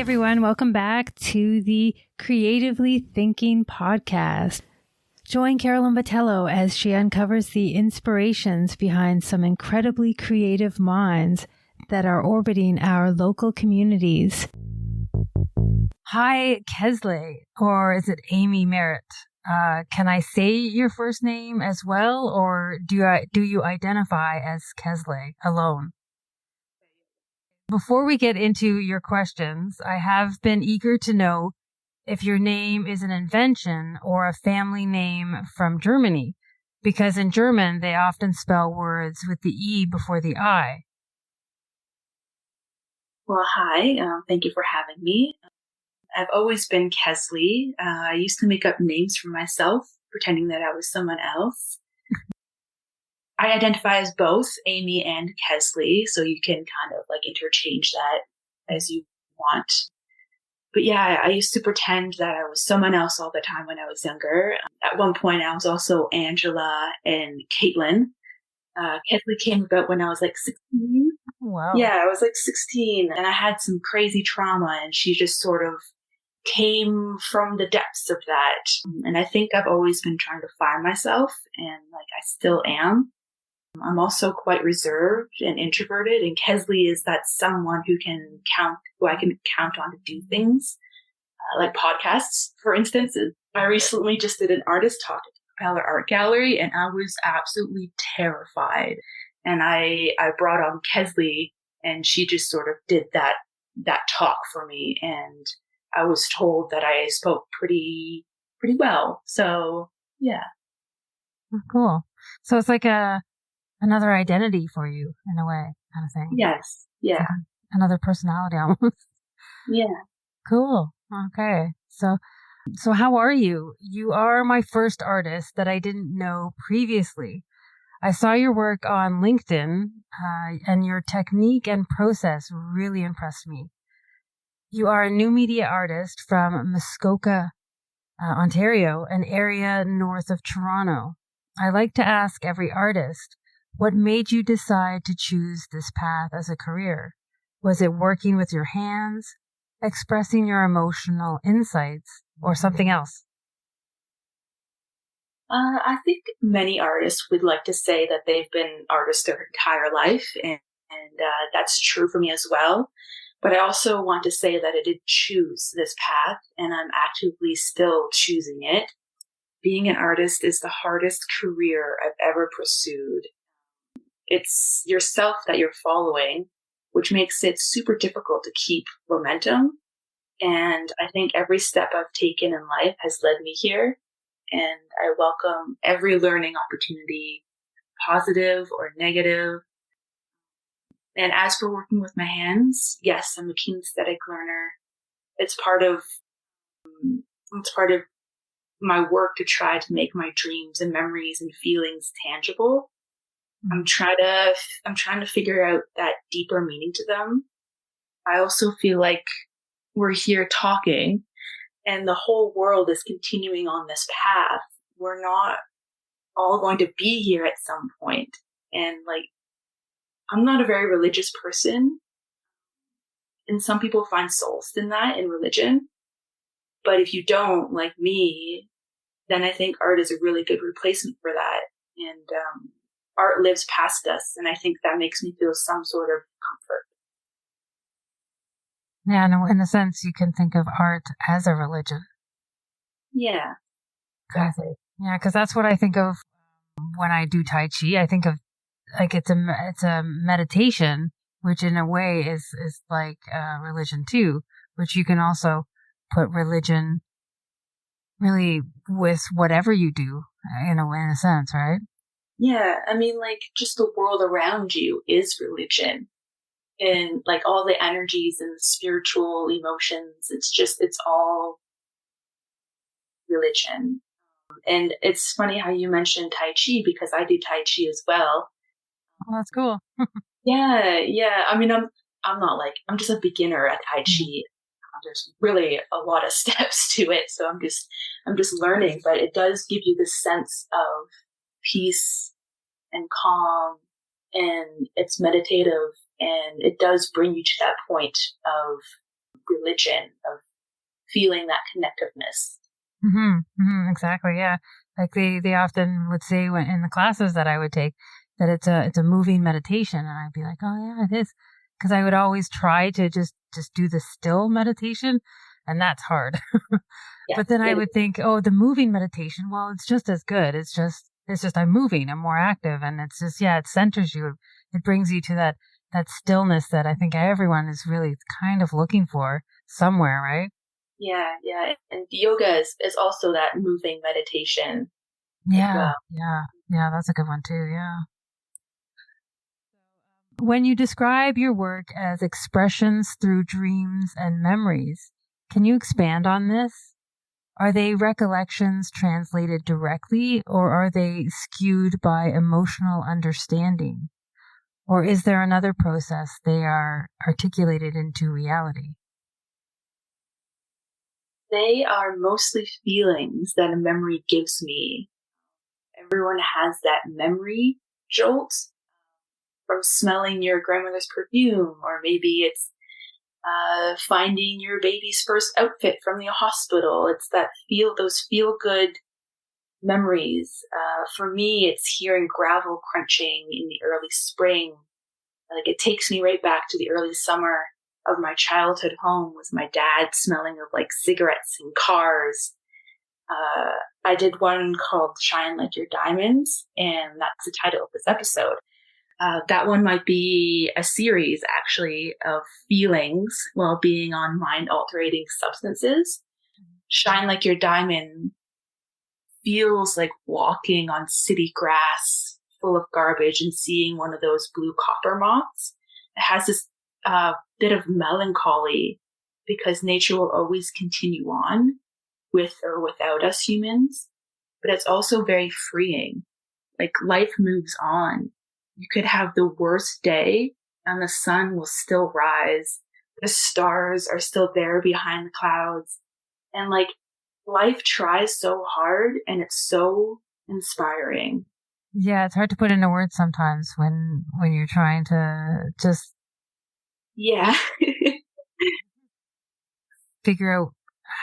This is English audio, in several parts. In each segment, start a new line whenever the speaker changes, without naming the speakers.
everyone, welcome back to the Creatively Thinking podcast. Join Carolyn Botello as she uncovers the inspirations behind some incredibly creative minds that are orbiting our local communities. Hi, Kezleigh, or is it Amy Merritt? Can I say your first name as well, or do you identify as Kezleigh alone? Before we get into your questions, I have been eager to know if your name is an invention or a family name from Germany, because in German, they often spell words with the E before the I.
Well, hi. Thank you for having me. I've always been Kezleigh. I used to make up names for myself, pretending that I was someone else. I identify as both Amy and Kezleigh, so you can kind of like interchange that as you want. But yeah, I used to pretend that I was someone else all the time when I was younger. At one point, I was also Angela and Caitlin. Kezleigh came about when I was like 16.
Wow.
Yeah, I was like 16, and I had some crazy trauma, and she just sort of came from the depths of that. And I think I've always been trying to find myself, and like I still am. I'm also quite reserved and introverted, and Kezleigh is that someone who I can count on to do things, like podcasts, for instance. I recently just did an artist talk at the Propeller Art Gallery, and I was absolutely terrified. And I brought on Kezleigh, and she just sort of did that talk for me, and I was told that I spoke pretty well. So yeah.
Oh, cool. So it's like another identity for you in a way, kind of thing.
Yes. Yeah.
Like another personality almost.
Yeah.
Cool. Okay. So how are you? You are my first artist that I didn't know previously. I saw your work on LinkedIn, and your technique and process really impressed me. You are a new media artist from Muskoka, Ontario, an area north of Toronto. I like to ask every artist, what made you decide to choose this path as a career? Was it working with your hands, expressing your emotional insights, or something else?
I think many artists would like to say that they've been artists their entire life, and that's true for me as well. But I also want to say that I did choose this path, and I'm actively still choosing it. Being an artist is the hardest career I've ever pursued. It's yourself that you're following, which makes it super difficult to keep momentum. And I think every step I've taken in life has led me here. And I welcome every learning opportunity, positive or negative. And as for working with my hands, yes, I'm a kinesthetic learner. It's part of my work to try to make my dreams and memories and feelings tangible. I'm trying to figure out that deeper meaning to them. I also feel like we're here talking, and the whole world is continuing on this path. We're not all going to be here at some point. And like, I'm not a very religious person, and some people find solace in that in religion. But if you don't, like me, then I think art is a really good replacement for that. And art lives past us, and I think that makes me feel some sort of comfort.
Yeah, no, in a sense, you can think of art as a religion.
Yeah.
Exactly. Yeah, because that's what I think of when I do Tai Chi. I think of like it's a meditation, which in a way is like religion too, which you can also put religion really with whatever you do in a sense, right?
Yeah, I mean, like, just the world around you is religion. And, like, all the energies and spiritual emotions, it's all religion. And it's funny how you mentioned Tai Chi, because I do Tai Chi as well.
Oh, that's cool.
Yeah. I mean, I'm just a beginner at Tai Chi. There's really a lot of steps to it, so I'm just learning, but it does give you this sense of peace and calm, and it's meditative, and it does bring you to that point of religion of feeling that connectiveness.
Exactly. Yeah. Like they often would say when in the classes that I would take that it's a moving meditation, and I'd be like, oh yeah, it is, because I would always try to just do the still meditation, and that's hard.
Yeah,
But then I
it,
would think, oh, the moving meditation, well, it's just as good. It's just I'm moving, I'm more active, and it's just yeah, it centers you. It brings you to that stillness that I think everyone is really kind of looking for somewhere, right?
yeah. And yoga is also that moving meditation as
Yeah,
well.
yeah, yeah, that's a good one too. Yeah. When you describe your work as expressions through dreams and memories, can you expand on this? Are they recollections translated directly, or are they skewed by emotional understanding? Or is there another process they are articulated into reality?
They are mostly feelings that a memory gives me. Everyone has that memory jolt from smelling your grandmother's perfume, or maybe it's finding your baby's first outfit from the hospital. It's those feel good memories. For me, it's hearing gravel crunching in the early spring. Like it takes me right back to the early summer of my childhood home with my dad smelling of like cigarettes and cars. I did one called Shine Like Your Diamonds, and that's the title of this episode. That one might be a series actually of feelings while being on mind altering substances. Shine Like Your Diamond feels like walking on city grass full of garbage and seeing one of those blue copper moths. It has this bit of melancholy because nature will always continue on with or without us humans, but it's also very freeing. Like life moves on. You could have the worst day and the sun will still rise. The stars are still there behind the clouds. And like life tries so hard and it's so inspiring.
Yeah, it's hard to put into words sometimes when you're trying to just
Yeah.
figure out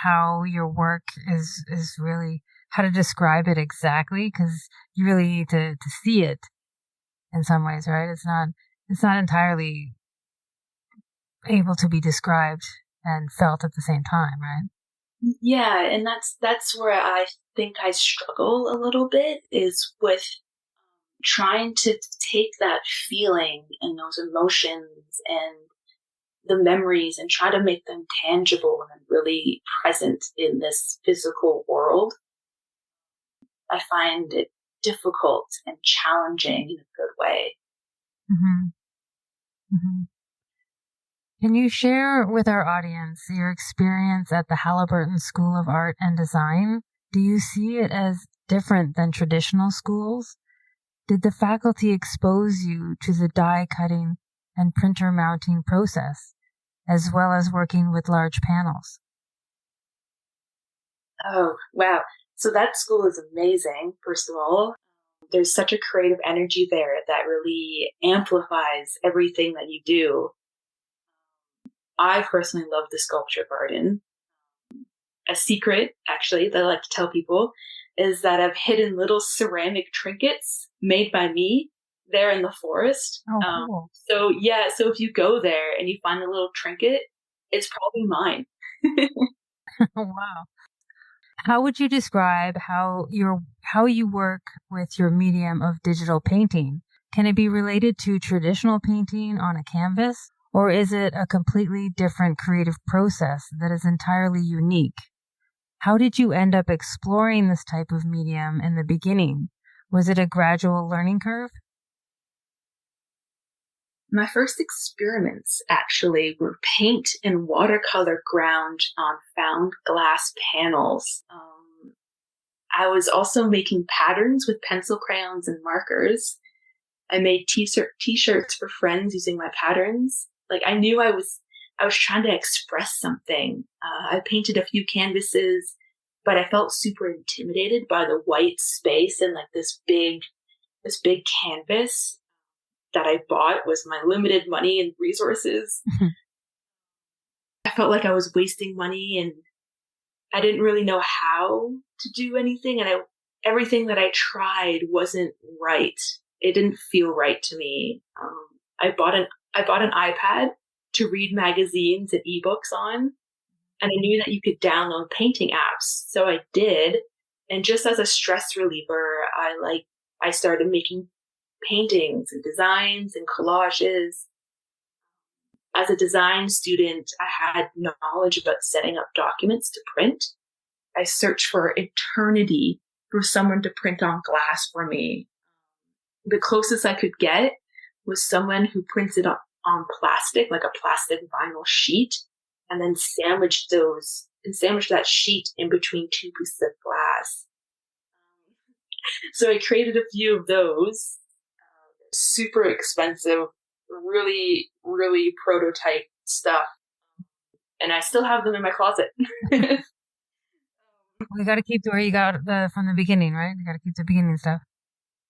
how your work is really how to describe it exactly, because you really need to see it in some ways, right? It's not entirely able to be described and felt at the same time, right?
Yeah. And that's where I think I struggle a little bit is with trying to take that feeling and those emotions and the memories and try to make them tangible and really present in this physical world. I find it difficult and challenging in a good way.
hmm hmm Can you share with our audience your experience at the Halliburton School of Art and Design? Do you see it as different than traditional schools? Did the faculty expose you to the die cutting and printer mounting process, as well as working with large panels?
Oh, wow. So that school is amazing, first of all. There's such a creative energy there that really amplifies everything that you do. I personally love the sculpture garden. A secret, actually, that I like to tell people is that I've hidden little ceramic trinkets made by me there in the forest.
Oh, cool.
So yeah, so if you go there and you find a little trinket, it's probably mine.
Wow. How would you describe how you work with your medium of digital painting? Can it be related to traditional painting on a canvas, or is it a completely different creative process that is entirely unique? How did you end up exploring this type of medium in the beginning? Was it a gradual learning curve?
My first experiments actually were paint and watercolor ground on found glass panels. I was also making patterns with pencil crayons and markers. I made t-shirts for friends using my patterns. Like I knew I was trying to express something. I painted a few canvases, but I felt super intimidated by the white space and like this big canvas that I bought was my limited money and resources. I felt like I was wasting money and I didn't really know how to do anything. And everything that I tried wasn't right. It didn't feel right to me. I bought an iPad to read magazines and ebooks on, and I knew that you could download painting apps. So I did. And just as a stress reliever, I started making paintings and designs and collages. As a design student, I had knowledge about setting up documents to print. I searched for eternity for someone to print on glass for me. The closest I could get was someone who printed on plastic, like a plastic vinyl sheet, and then sandwiched that sheet in between two pieces of glass. So I created a few of those, super expensive, really, really prototype stuff. And I still have them in my closet.
We got to keep where you got from the beginning, right? You got to keep the beginning stuff.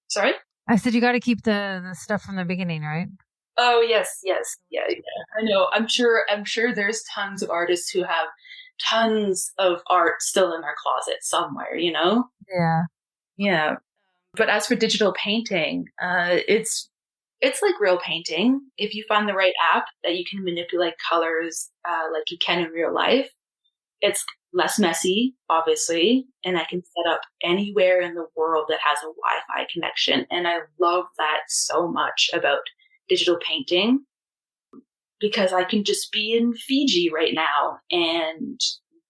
Sorry?
I said you got to keep the stuff from the beginning, right?
Oh, yes. Yeah. I know. I'm sure there's tons of artists who have tons of art still in their closet somewhere, you know?
Yeah.
Yeah. But as for digital painting, it's like real painting. If you find the right app that you can manipulate colors like you can in real life, it's less messy, obviously, and I can set up anywhere in the world that has a Wi-Fi connection. And I love that so much about digital painting, because I can just be in Fiji right now and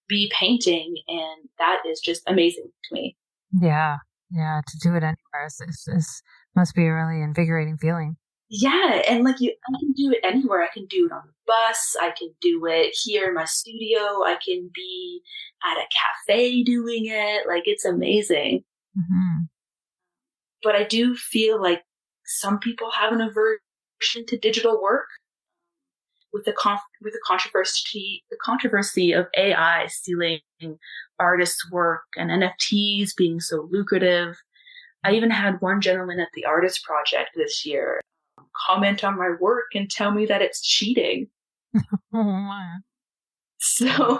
be painting, and that is just amazing to me.
Yeah. To do it anywhere must be a really invigorating feeling.
Yeah, and I can do it anywhere. I can do it on the bus. I can do it here in my studio. I can be at a cafe doing it. Like, it's amazing.
Mm-hmm.
But I do feel like some people have an aversion to digital work with the controversy of AI stealing artists' work and NFTs being so lucrative. I even had one gentleman at the Artist Project this year comment on my work and tell me that it's cheating. So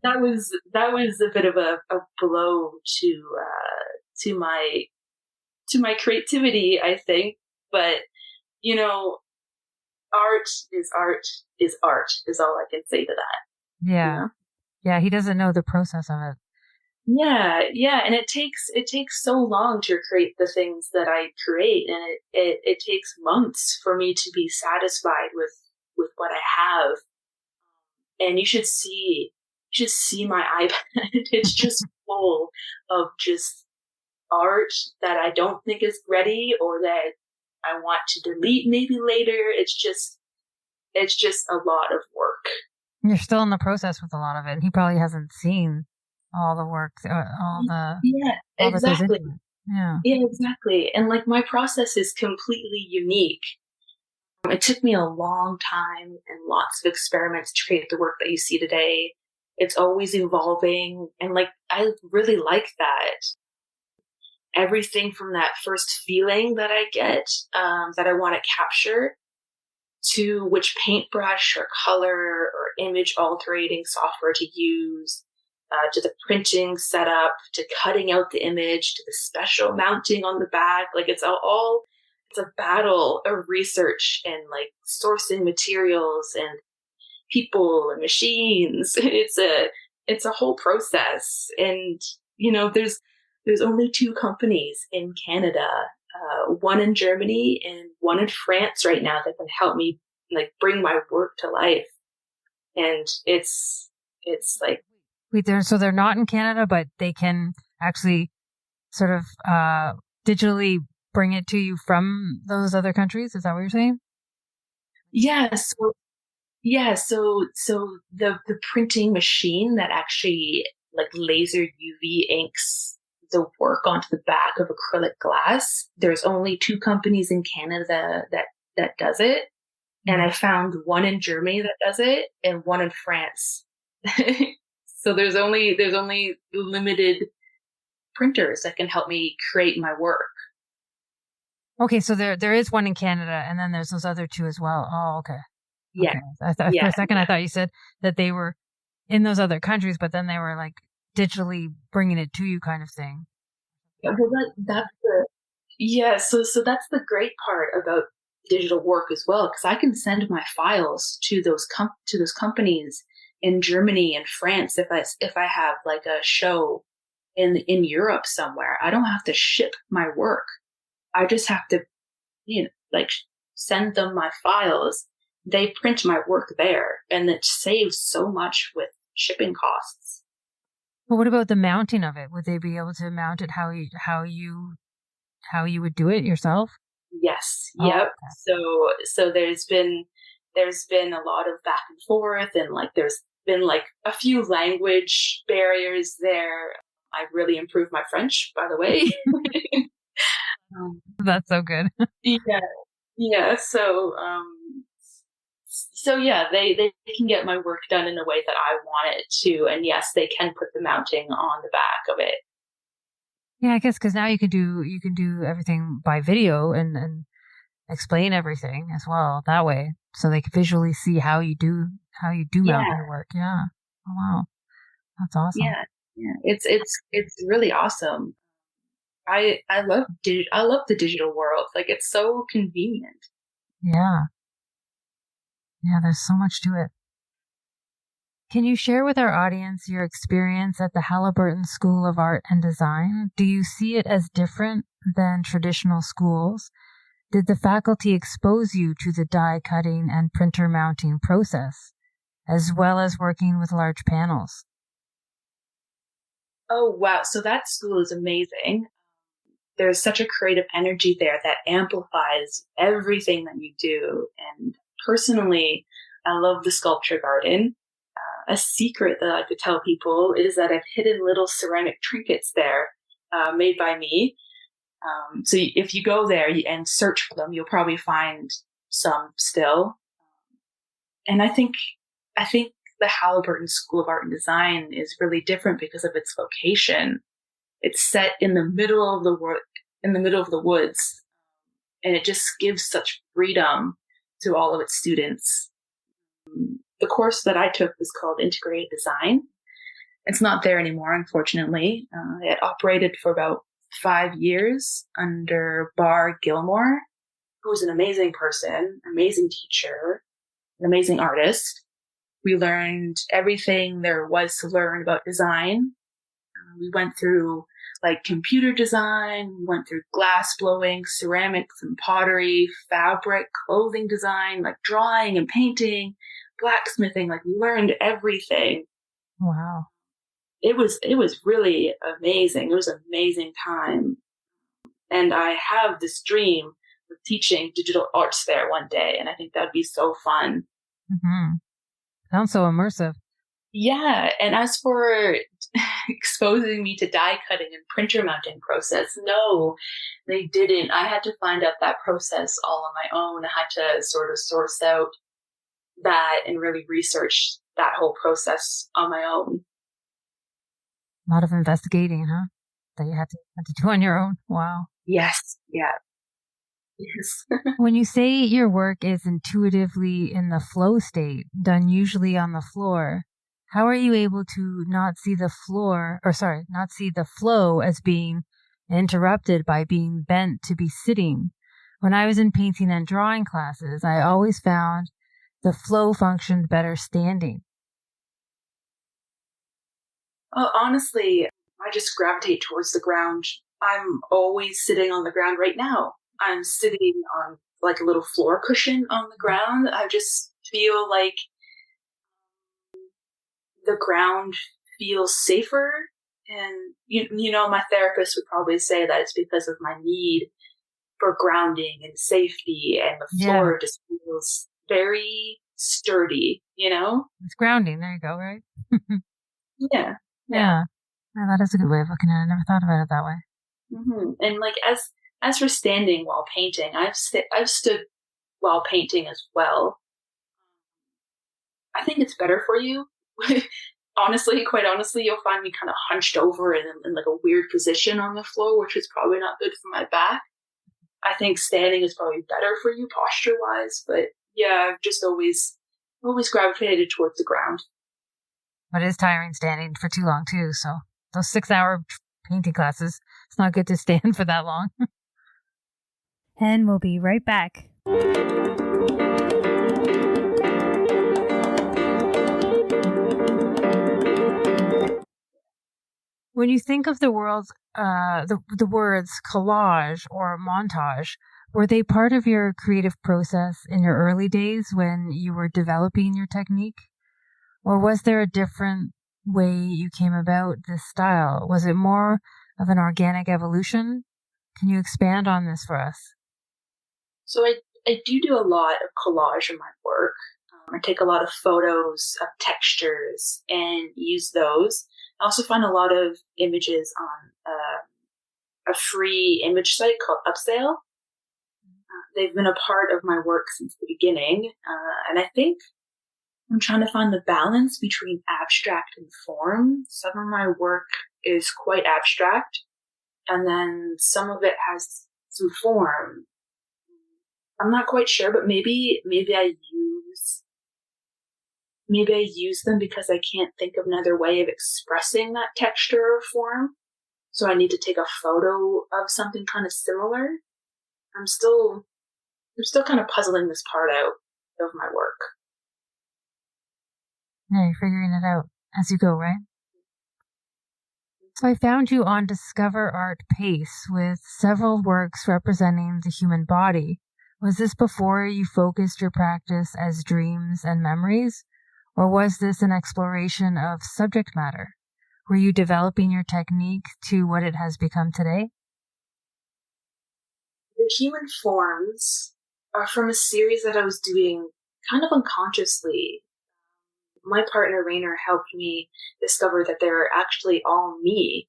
that was a bit of a blow to my creativity, I think. But art is all I can say to that.
Yeah.
You know?
Yeah, he doesn't know the process of it.
Yeah, and it takes so long to create the things that I create, and it takes months for me to be satisfied with what I have. And you should see my iPad. It's just full of just art that I don't think is ready, or that I want to delete maybe later. It's just a lot of work.
You're still in the process with a lot of it, and he probably hasn't seen all the work,
Exactly.
Yeah,
exactly. And my process is completely unique. It took me a long time and lots of experiments to create the work that you see today. It's always evolving, and I really like that. Everything from that first feeling that I get, that I want to capture, to which paintbrush or color or image altering software to use, to the printing setup, to cutting out the image, to the special mounting on the back. It's a battle of research and sourcing materials and people and machines. It's a whole process. And, there's only two companies in Canada, one in Germany and one in France right now, that can help me bring my work to life. And it's
wait, they're not in Canada, but they can actually sort of digitally bring it to you from those other countries. Is that what you're saying?
So the printing machine that actually laser UV inks the work onto the back of acrylic glass, there's only two companies in Canada that does it. And I found one in Germany that does it and one in France. So there's only limited printers that can help me create my work.
Okay, so there is one in Canada, and then there's those other two as well. Oh, okay.
Yeah.
Okay. For
Yeah.
a second, I thought you said that they were in those other countries, but then they were like digitally bringing it to you kind of thing.
Well, that's the yeah. So that's the great part about digital work as well, because I can send my files to those companies in Germany and France if I have like a show in Europe somewhere. I don't have to ship my work. I just have to, like send them my files. They print my work there, and it saves so much with shipping costs.
But what about the mounting of it? Would they be able to mount it how you would do it yourself?
Yes.
Oh,
Yep. So there's been a lot of back and forth, and like there's been like a few language barriers there. I really improved my French, by the way.
that's so good.
Yeah. Yeah. So yeah, they can get my work done in a way that I want it to, and yes, they can put the mounting on the back of it.
Yeah, I guess because now you can do everything by video and explain everything as well that way, so they can visually see how you do mount
Yeah.
your work. Yeah. Oh wow, that's awesome.
Yeah. Yeah. It's really awesome. I love the digital world. Like it's so convenient.
Yeah, yeah. There's so much to it. Can you share with our audience your experience at the Halliburton School of Art and Design? Do you see it as different than traditional schools? Did the faculty expose you to the die cutting and printer mounting process, as well as working with large panels?
Oh wow. So that school is amazing. There's such a creative energy there that amplifies everything that you do. And personally, I love the sculpture garden. A secret that I could tell people is that I've hidden little ceramic trinkets there, made by me. So if you go there and search for them, you'll probably find some still. And I think the Halliburton School of Art and Design is really different because of its location. It's set in the middle of the woods, and it just gives such freedom to all of its students. The course that I took was called Integrated Design. It's not there anymore, unfortunately. It operated for about 5 years under Bar Gilmore, who was an amazing person, amazing teacher, an amazing artist. We learned everything there was to learn about design. We went through like computer design, we went through glass blowing, ceramics and pottery, fabric, clothing design, like drawing and painting, blacksmithing. Like we learned everything.
Wow.
It was really amazing. It was an amazing time. And I have this dream of teaching digital arts there one day, and I think that'd be so fun.
Hmm. Sounds so immersive.
Yeah, and as for exposing me to die cutting and printer mounting process, no, they didn't. I had to find out that process all on my own. I had to sort of source out that and really research that whole process on my own.
A lot of investigating, huh? That you had to do on your own. Wow.
Yes, yeah, yes.
When you say your work is intuitively in the flow state, done usually on the floor, how are you able to not see the floor, or sorry, not see the flow as being interrupted by being bent to be sitting? When I was in painting and drawing classes, I always found the flow functioned better standing.
Honestly, I just gravitate towards the ground. I'm always sitting on the ground right now. I'm sitting on like a little floor cushion on the ground. I just feel like the ground feels safer. And my therapist would probably say that it's because of my need for grounding and safety, and the
Yeah,
floor just feels very sturdy.
it's grounding. There you go, right?
Yeah, yeah.
Yeah. Yeah, that is a good way of looking at it. I never thought about it that way.
And like as for standing while painting, I've stood while painting as well. I think it's better for you. Honestly, quite honestly, you'll find me kind of hunched over in like a weird position on the floor, which is probably not good for my back. I think standing is probably better for you posture wise, but yeah, I've just always always gravitated towards the ground.
But it is tiring standing for too long too. So those 6-hour painting classes, it's not good to stand for that long. And we'll be right back. When you think of the words collage or montage, were they part of your creative process in your early days when you were developing your technique? Or was there a different way you came about this style? Was it more of an organic evolution? Can you expand on this for us?
So I do a lot of collage in my work. I take a lot of photos of textures and use those. I also find a lot of images on a free image site called Upsale. They've been a part of my work since the beginning. And I think I'm trying to find the balance between abstract and form. Some of my work is quite abstract, and then some of it has some form. I'm not quite sure, but maybe I use them because I can't think of another way of expressing that texture or form. So I need to take a photo of something kind of similar. I'm still kind of puzzling this part out of my work.
Yeah, you're figuring it out as you go, right? So I found you on Discover Art Pace with several works representing the human body. Was this before you focused your practice as dreams and memories? Or was this an exploration of subject matter? Were you developing your technique to what it has become today?
The human forms are from a series that I was doing kind of unconsciously. My partner Rainer helped me discover that they're actually all me.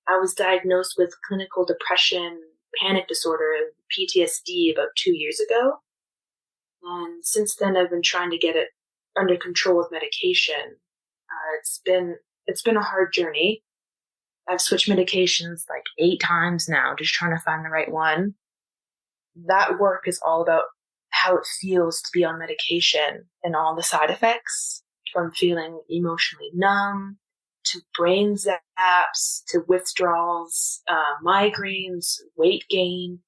I was diagnosed with clinical depression, panic disorder, and PTSD about 2 years ago. And since then, I've been trying to get it under control with medication. It's been a hard journey. I've switched medications like 8 times now, just trying to find the right one. That work is all about how it feels to be on medication and all the side effects, from feeling emotionally numb to brain zaps to withdrawals, migraines, weight gain,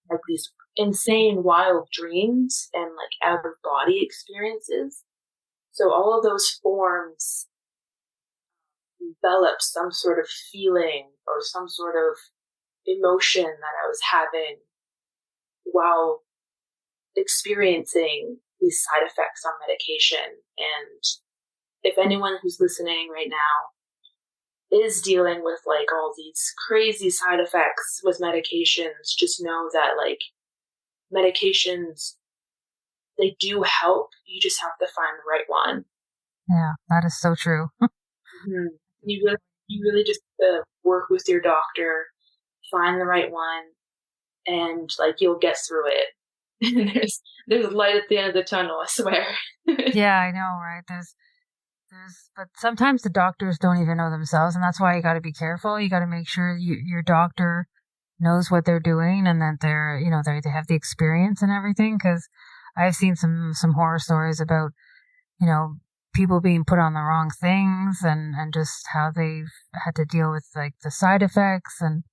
like these insane wild dreams and like out of body experiences. So all of those forms envelop some sort of feeling or some sort of emotion that I was having while experiencing these side effects on medication. And if anyone who's listening right now is dealing with like all these crazy side effects with medications, just know that like medications, they do help. You just have to find the right one.
Yeah, that is so true.
Mm-hmm. You really just work with your doctor, find the right one, and like you'll get through it. there's a light at the end of the tunnel, I swear.
Yeah, I know, right? But sometimes the doctors don't even know themselves, and that's why you got to be careful. You got to make sure your doctor knows what they're doing and that they have the experience and everything. Because I've seen some horror stories about people being put on the wrong things and just how they've had to deal with like the side effects, and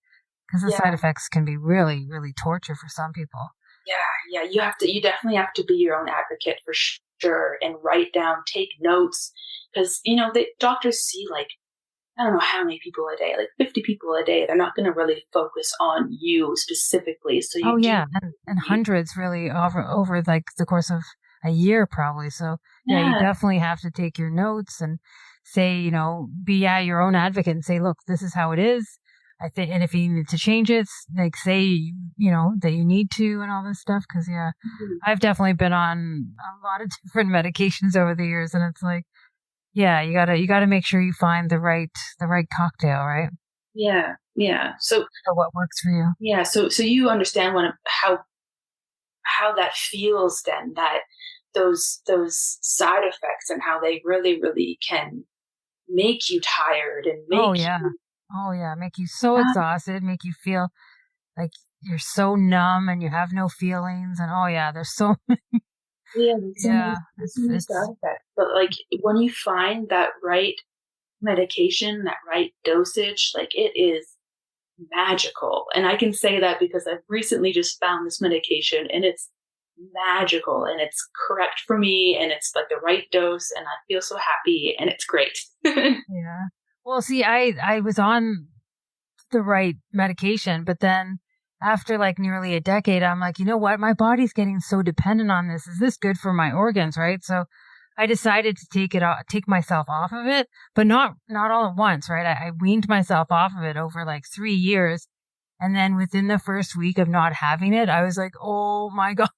because the side effects can be really, really torture for some people.
Yeah. You definitely have to be your own advocate for sure and write down, take notes, because, the doctors see like, I don't know how many people a day, like 50 people a day. They're not going to really focus on you specifically. So
and hundreds really over like the course of a year probably. So you definitely have to take your notes and say, be your own advocate and say, look, this is how it is. I think, and if you need to change it, like say, that you need to and all this stuff. Cause I've definitely been on a lot of different medications over the years, and it's like, you gotta make sure you find the right cocktail, right?
Yeah. So
for what works for you.
Yeah. So you understand how that feels then, that those side effects and how they really, really can make you tired and make
make you so exhausted, make you feel like you're so numb and you have no feelings, and there's so
Yeah, there's so many
It's
side effects. But like when you find that right medication, that right dosage, like it is magical. And I can say that because I've recently just found this medication and it's magical and it's correct for me and it's like the right dose and I feel so happy and it's great.
yeah. Well, see, I was on the right medication, but then after like nearly a decade, I'm like, you know what? My body's getting so dependent on this. Is this good for my organs, right? So I decided to take myself off of it, but not all at once, right? I weaned myself off of it over like 3 years. And then within the first week of not having it, I was like, oh my God.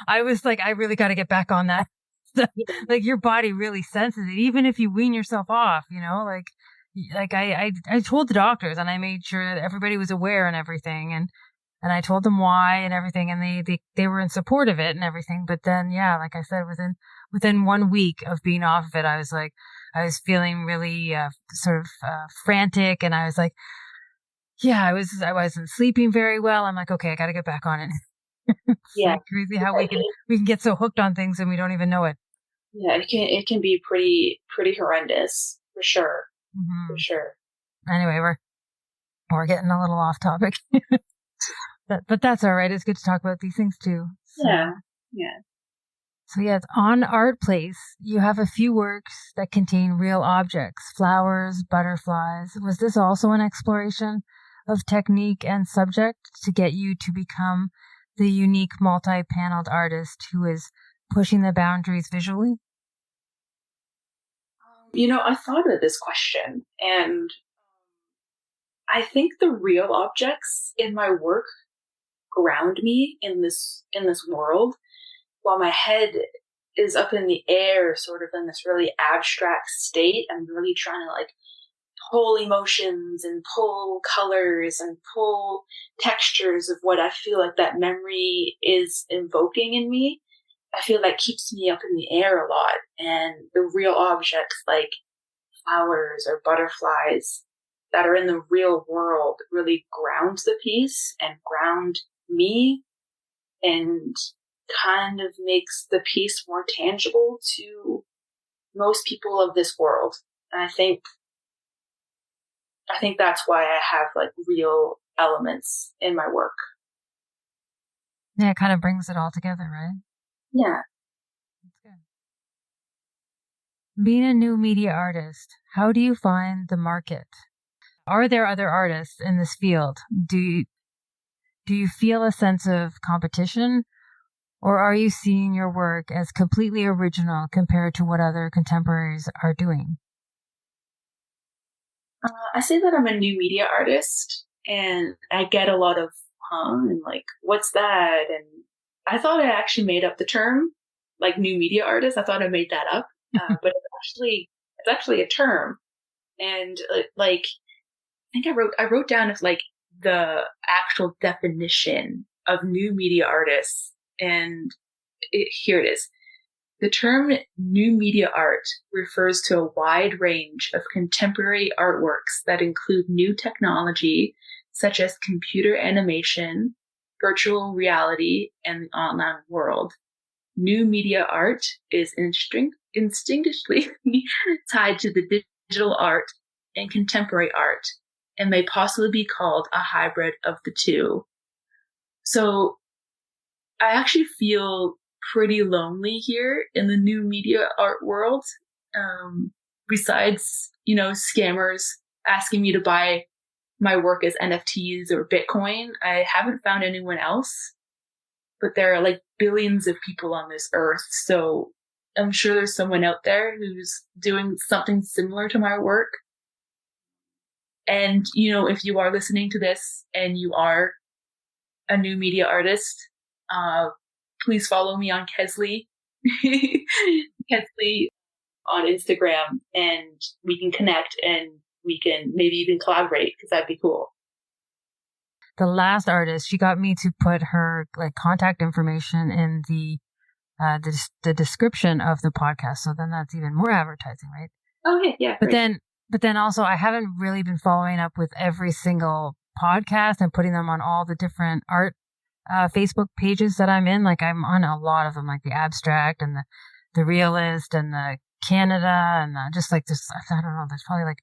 I was like, I really got to get back on that. So, like your body really senses it, even if you wean yourself off, I told the doctors and I made sure that everybody was aware and everything. And I told them why and everything. And they were in support of it and everything. But then, yeah, like I said, within 1 week of being off of it, I was feeling really, frantic. And I was like, yeah, I wasn't sleeping very well. I'm like, okay, I got to get back on it. It's
Yeah.
like crazy how we can get so hooked on things and we don't even know it.
Yeah, it can be pretty horrendous for sure. For
Hmm.
sure.
Anyway, we're getting a little off topic, but that's all right. It's good to talk about these things too.
Yeah. Yeah.
So yeah, it's on Art Place. You have a few works that contain real objects, flowers, butterflies. Was this also an exploration of technique and subject to get you to become the unique multi-paneled artist who is pushing the boundaries visually?
I thought of this question and I think the real objects in my work ground me in this world while my head is up in the air, sort of in this really abstract state. I'm really trying to like pull emotions and pull colors and pull textures of what I feel like that memory is invoking in me. I feel that keeps me up in the air a lot. And the real objects like flowers or butterflies that are in the real world really ground the piece and ground me and kind of makes the piece more tangible to most people of this world. And I think that's why I have like real elements in my work.
Yeah, it kind of brings it all together, right?
Yeah.
That's good. Being a new media artist, how do you find the market? Are there other artists in this field? Do you feel a sense of competition, or are you seeing your work as completely original compared to what other contemporaries are doing?
I say that I'm a new media artist and I get a lot of and like, what's that? And I thought I actually made up the term, like new media artist. I thought I made that up, but it's actually a term. And like, I think I wrote down as like the actual definition of new media artists, and here it is. The term new media art refers to a wide range of contemporary artworks that include new technology such as computer animation, virtual reality, and the online world. New media art is instinctively tied to the digital art and contemporary art and may possibly be called a hybrid of the two. So I actually feel pretty lonely here in the new media art world. Besides, scammers asking me to buy my work as NFTs or Bitcoin, I haven't found anyone else. But there are like billions of people on this earth. So I'm sure there's someone out there who's doing something similar to my work. And, if you are listening to this and you are a new media artist, please follow me on Kezleigh, Kezleigh on Instagram, and we can connect and we can maybe even collaborate because that'd be cool.
The last artist, she got me to put her like contact information in the description of the podcast. So then that's even more advertising, right?
Oh yeah, yeah.
But then also I haven't really been following up with every single podcast and putting them on all the different art Facebook pages that I'm in. Like I'm on a lot of them, like the abstract and the realist and the Canada and just like this. I don't know. There's probably like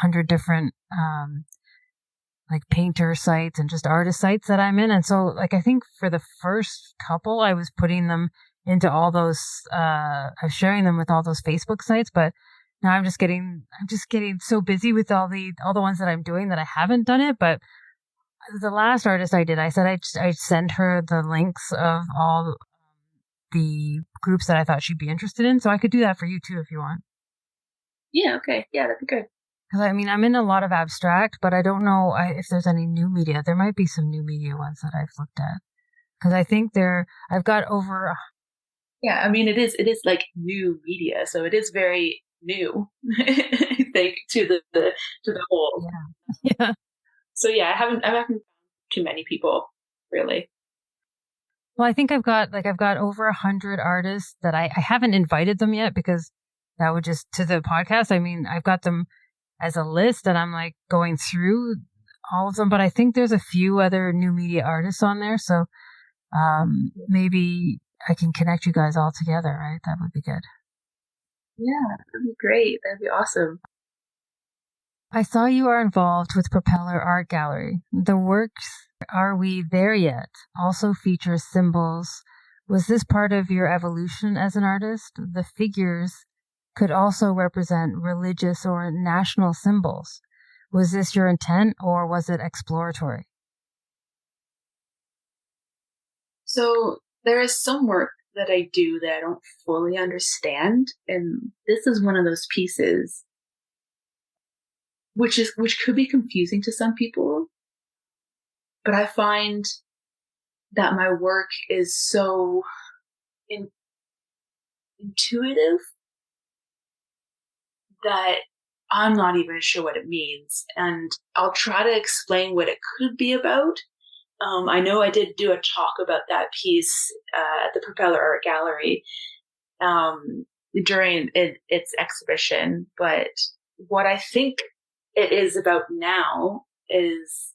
100 different like painter sites and just artist sites that I'm in. And so like I think for the first couple, I was putting them into all those. I was sharing them with all those Facebook sites, but now I'm just getting so busy with all the ones that I'm doing that I haven't done it. But the last artist I did, I said I sent her the links of all the groups that I thought she'd be interested in. So I could do that for you too if you want.
Yeah, okay. Yeah, that'd be good.
Because I mean, I'm in a lot of abstract, but I don't know if there's any new media. There might be some new media ones that I've looked at. Because I think I've got over.
Yeah, I mean, it is like new media, so it is very new, I think, to the whole.
Yeah. Yeah.
So yeah, I haven't found too many people really.
Well, I think I've got over 100 artists that I haven't invited them yet because that would just to the podcast. I mean, I've got them as a list and I'm like going through all of them, but I think there's a few other new media artists on there. So maybe I can connect you guys all together, right? That would be good.
Yeah, that'd be great. That'd be awesome.
I saw you are involved with Propeller Art Gallery. The works Are We There Yet also features symbols. Was this part of your evolution as an artist? The figures could also represent religious or national symbols. Was this your intent or was it exploratory?
So there is some work that I do that I don't fully understand, and this is one of those pieces which could be confusing to some people, but I find that my work is so in, intuitive that I'm not even sure what it means, and I'll try to explain what it could be about. I know I did do a talk about that piece at the Propeller Art Gallery during its exhibition, but what I think it is about now is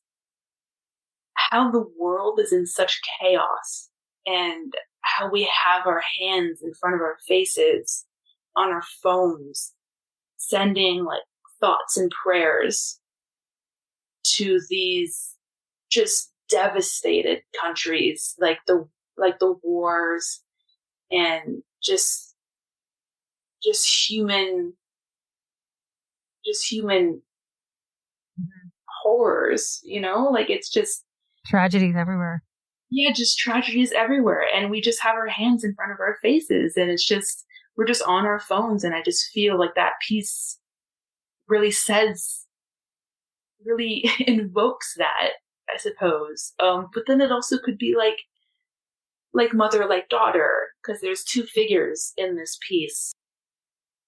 how the world is in such chaos and how we have our hands in front of our faces on our phones, sending like thoughts and prayers to these just devastated countries, like the wars and just human
Mhm.
horrors, like it's just,
Tragedies everywhere.
yeah, just tragedies everywhere. And we just have our hands in front of our faces and it's just, we're just on our phones. And I just feel like that piece really says, really invokes that, I suppose. But then it also could be like mother, like daughter, because there's two figures in this piece.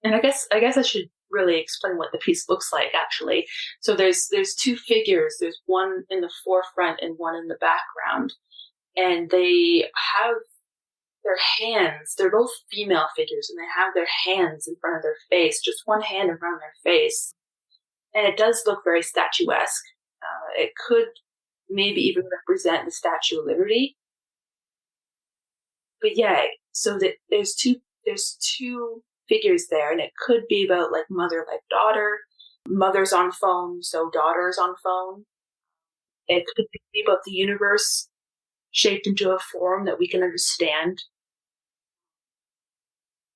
And I guess I should really explain what the piece looks like actually. So there's two figures. There's one in the forefront and one in the background. And they have their hands, they're both female figures, and they have their hands in front of their face, just one hand in front of their face. And it does look very statuesque. It could maybe even represent the Statue of Liberty. But yeah, so that there's two figures there, and it could be about like mother, like daughter. Mother's on phone, so daughter's on phone. It could be about the universe shaped into a form that we can understand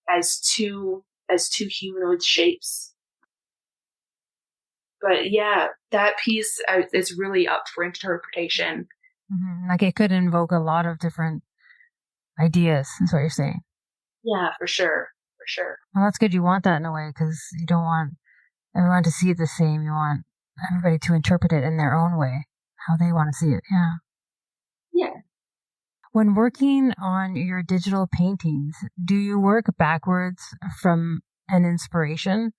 as two humanoid shapes. But yeah, that piece is really up for interpretation.
Mm-hmm. Like it could invoke a lot of different ideas, is what you're saying.
Yeah, for sure, for sure.
Well, that's good. You want that in a way because you don't want everyone to see it the same. You want everybody to interpret it in their own way, how they want to see it. Yeah.
Yeah.
When working on your digital paintings, do you work backwards from an inspiration,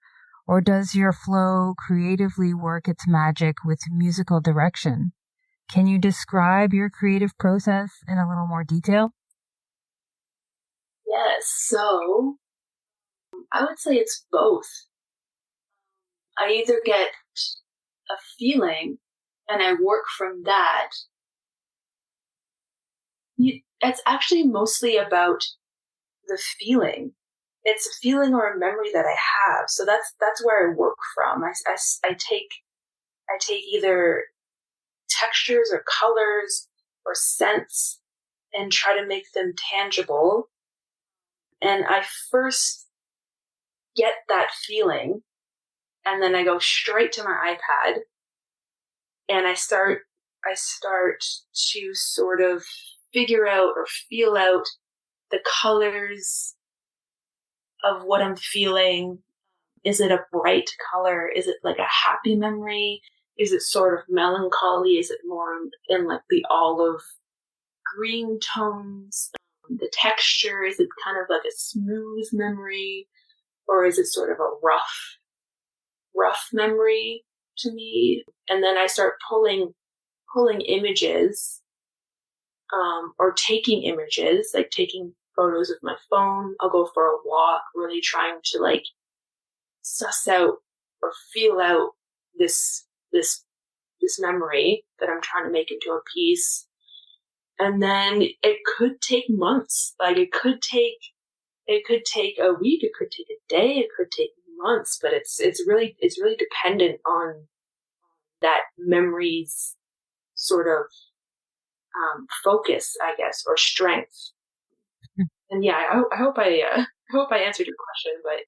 or does your flow creatively work its magic with musical direction? Can you describe your creative process in a little more detail?
Yes. So I would say it's both. I either get a feeling and I work from that, It's actually mostly about the feeling. It's a feeling or a memory that I have. So that's where I work from. I take either textures or colors or scents and try to make them tangible. And I first get that feeling, and then I go straight to my iPad and I start to sort of figure out or feel out the colors of what I'm feeling. Is it a bright color? Is it like a happy memory? Is it sort of melancholy? Is it more in like the olive green tones? The texture, is it kind of like a smooth memory? Or is it sort of a rough memory to me? And then I start pulling images, or taking images, like taking photos with my phone. I'll go for a walk, really trying to like suss out or feel out this memory that I'm trying to make into a piece. And then it could take months. Like it could take a week, it could take a day, it could take months, but it's really dependent on that memory's sort of focus, I guess, or strength. And yeah, I hope I answered your question, but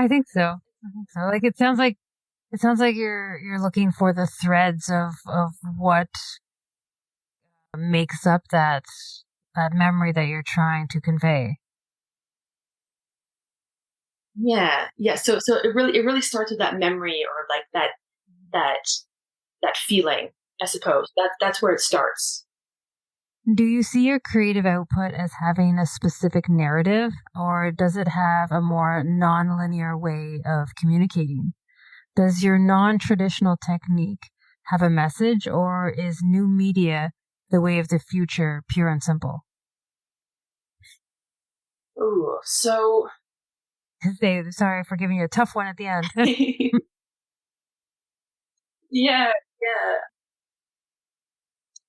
I think so. I think so. Like it sounds like you're looking for the threads of what makes up that memory that you're trying to convey.
yeah. So it really starts with that memory, or like that feeling. I suppose that's where it starts.
Do you see your creative output as having a specific narrative, or does it have a more non-linear way of communicating? Does your non-traditional technique have a message, or is new media the way of the future, pure and simple?
Ooh, so
Sorry for giving you a tough one at the end.
yeah.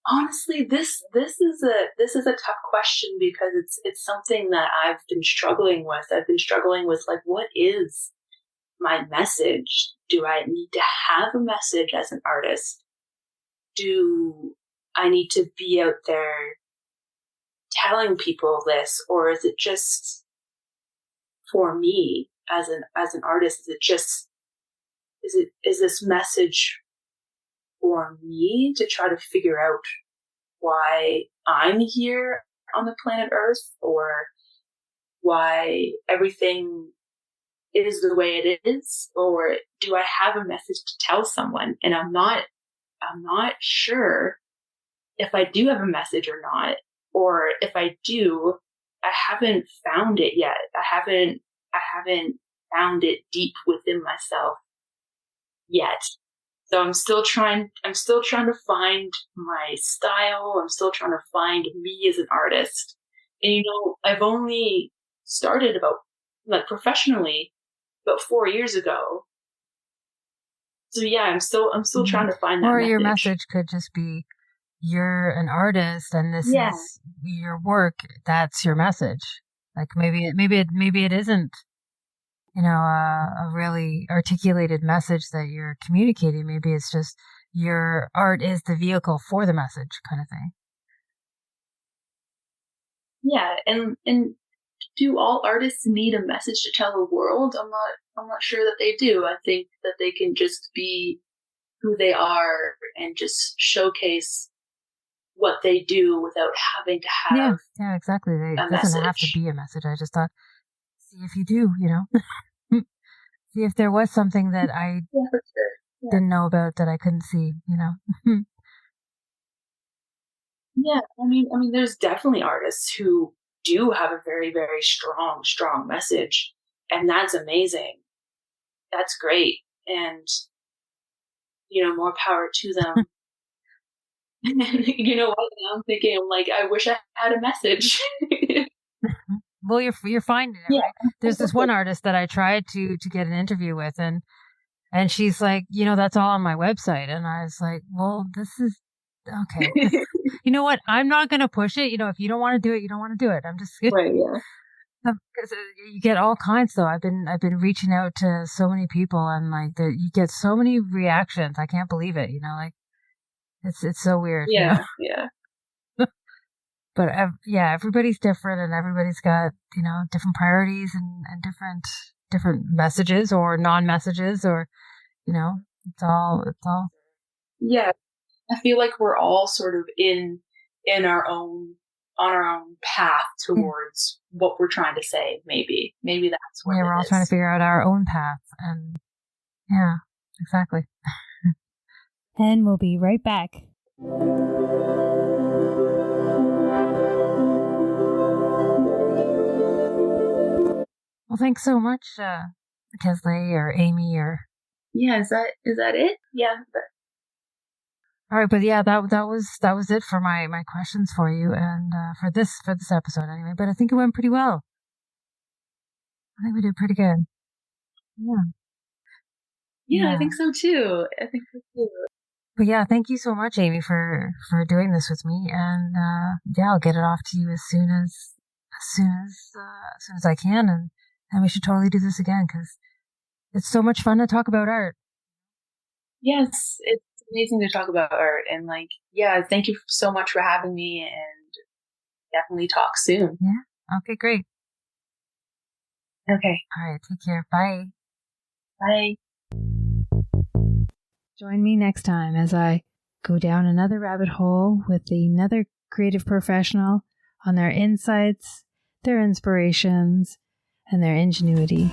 Honestly, this is a tough question, because it's something that I've been struggling with. I've been struggling with, like, what is my message? Do I need to have a message as an artist? Do I need to be out there telling people this, or is it just for me as an artist? Is this message for me to try to figure out why I'm here on the planet Earth, or why everything is the way it is? Or do I have a message to tell someone? And I'm not sure if I do have a message or not, or if I do, I haven't found it yet. I haven't found it deep within myself yet. So I'm still trying to find my style. I'm still trying to find me as an artist. And I've only started professionally about 4 years ago. So yeah, I'm still trying to find that
Or
message.
your message could just be, you're an artist and this is your work. That's your message. Like maybe it isn't, a really articulated message that you're communicating. Maybe it's just your art is the vehicle for the message, kind of thing.
Yeah, and do all artists need a message to tell the world? I'm not sure that they do. I think that they can just be who they are and just showcase what they do without having to have
yeah, exactly. It doesn't
message.
have to be a message. I just thought, see if you do, see if there was something that I
for sure.
didn't know about that I couldn't see,
Yeah, I mean, there's definitely artists who do have a very, very strong message, and that's amazing. That's great, and more power to them. You know what? Now I'm thinking, like, I wish I had a message.
Well, you're finding it, right? There's this one artist that I tried to get an interview with, and she's like, that's all on my website, and I was like, well, this is Okay. You know what? I'm not going to push it. If you don't want to do it, you don't want to do it. I'm just
Right, yeah.
because you get all kinds though. I've been reaching out to so many people and like you get so many reactions. I can't believe it. Like it's so weird.
Yeah, yeah.
But yeah, everybody's different and everybody's got different priorities and different messages or non-messages or it's all.
Yeah, I feel like we're all sort of in our own on our own path towards what we're trying to say. Maybe that's what
Yeah,
it
we're all
is.
trying to figure out our own path and yeah, exactly. And we'll be right back. Well, thanks so much, Kezleigh or Amy or.
Yeah, is that it? Yeah.
All right, but yeah, that was it for my questions for you and for this episode anyway. But I think it went pretty well. I think we did pretty good. Yeah.
Yeah, I think so too.
But yeah, thank you so much, Amy, for doing this with me. And yeah, I'll get it off to you as soon as I can. And we should totally do this again because it's so much fun to talk about art.
Yes, it's amazing to talk about art. And thank you so much for having me, and definitely talk soon.
Yeah. Okay, great.
Okay.
All right. Take care. Bye.
Bye.
Join me next time as I go down another rabbit hole with another creative professional on their insights, their inspirations, and their ingenuity.